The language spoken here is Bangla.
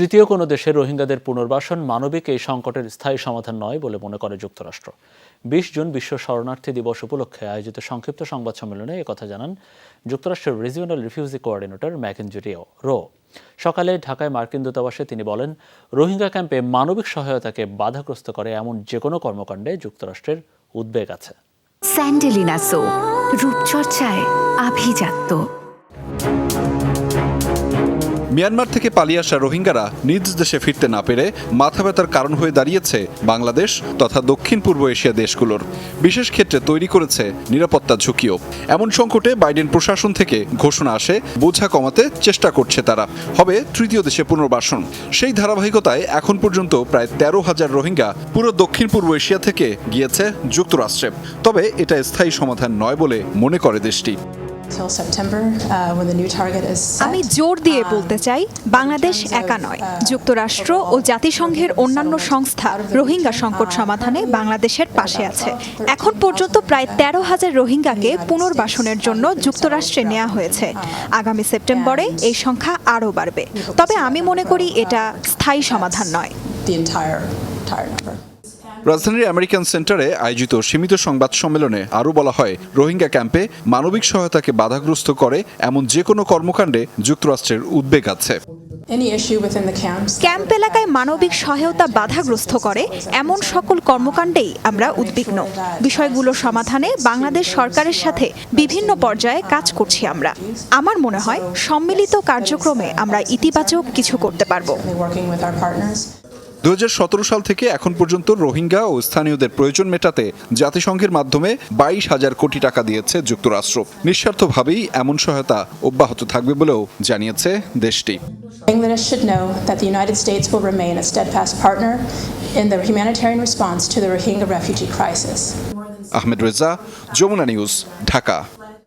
তৃতীয় কোনো দেশের রোহিঙ্গাদের পুনর্বাসন মানবিক এই সংকটের স্থায়ী সমাধান নয় বলে মনে করে যুক্তরাষ্ট্র। ২০ জুন বিশ্ব শরণার্থী দিবস উপলক্ষে আয়োজিত সংক্ষিপ্ত সংবাদ সম্মেলনে একথা জানান যুক্তরাষ্ট্রের regional refugee coordinator McKenzie Rowe. সকালে ঢাকায় মার্কিন দূতাবাসে তিনি বলেন, রোহিঙ্গা ক্যাম্পে মানবিক সহায়তাকে বাধাগ্রস্ত করে এমন যে কোনো কর্মকাণ্ডে যুক্তরাষ্ট্রের উদ্বেগ আছে। স্যান্ডেলিনা সো, রূপচর্চায় আভিজাত্য। মিয়ানমার থেকে পালিয়ে আসা রোহিঙ্গারা নিজ দেশে ফিরতে না পেরে মাথা ব্যথার কারণ হয়ে দাঁড়িয়েছে বাংলাদেশ তথা দক্ষিণ পূর্ব এশিয়া দেশগুলোর। বিশেষ ক্ষেত্রে তৈরি করেছে নিরাপত্তা ঝুঁকিও। এমন সংকটে বাইডেন প্রশাসন থেকে ঘোষণা আসে, বোঝা কমাতে চেষ্টা করছে তারা, হবে তৃতীয় দেশে পুনর্বাসন। সেই ধারাবাহিকতায় এখন পর্যন্ত প্রায় ১৩,০০০ রোহিঙ্গা পুরো দক্ষিণ পূর্ব এশিয়া থেকে গিয়েছে যুক্তরাষ্ট্রে। তবে এটা স্থায়ী সমাধান নয় বলে মনে করে দেশটি। আমি জোর দিয়ে বলতে চাই, বাংলাদেশ একা নয়। যুক্তরাষ্ট্র ও জাতিসংঘের অন্যান্য সংস্থা রোহিঙ্গা সংকট সমাধানে বাংলাদেশের পাশে আছে। এখন পর্যন্ত প্রায় ১৩,০০০ রোহিঙ্গাকে পুনর্বাসনের জন্য যুক্তরাষ্ট্রে নেওয়া হয়েছে। আগামী সেপ্টেম্বরে এই সংখ্যা আরও বাড়বে। তবে আমি মনে করি এটা স্থায়ী সমাধান নয়। রাজধানীর আমেরিকান সেন্টারে আয়োজিত সীমিত সংবাদ সম্মেলনে আরও বলা হয়, রোহিঙ্গা ক্যাম্পে মানবিক সহায়তাকে বাধাগ্রস্ত করে এমন যে কোনো কর্মকাণ্ডে যুক্তরাষ্ট্রের উদ্বেগ আছে। ক্যাম্প এলাকায় মানবিক সহায়তা বাধাগ্রস্ত করে এমন সকল কর্মকাণ্ডেই আমরা উদ্বিগ্ন। বিষয়গুলো সমাধানে বাংলাদেশ সরকারের সাথে বিভিন্ন পর্যায়ে কাজ করছি আমরা। আমার মনে হয় সম্মিলিত কার্যক্রমে আমরা ইতিবাচক কিছু করতে পারব। ২০১৭ সাল থেকে এখন পর্যন্ত রোহিঙ্গা ও স্থানীয়দের প্রয়োজন মেটাতে জাতিসংঘের মাধ্যমে ২২,০০০ কোটি টাকা দিয়েছে যুক্তরাষ্ট্র। নিঃস্বার্থভাবেই এমন সহায়তা অব্যাহত থাকবে বলেও জানিয়েছে দেশটি। Bangladesh should know that the United States will remain a steadfast partner in the humanitarian response to the Rohingya refugee crisis. Ahmed Reza, Jamuna news, Dhaka.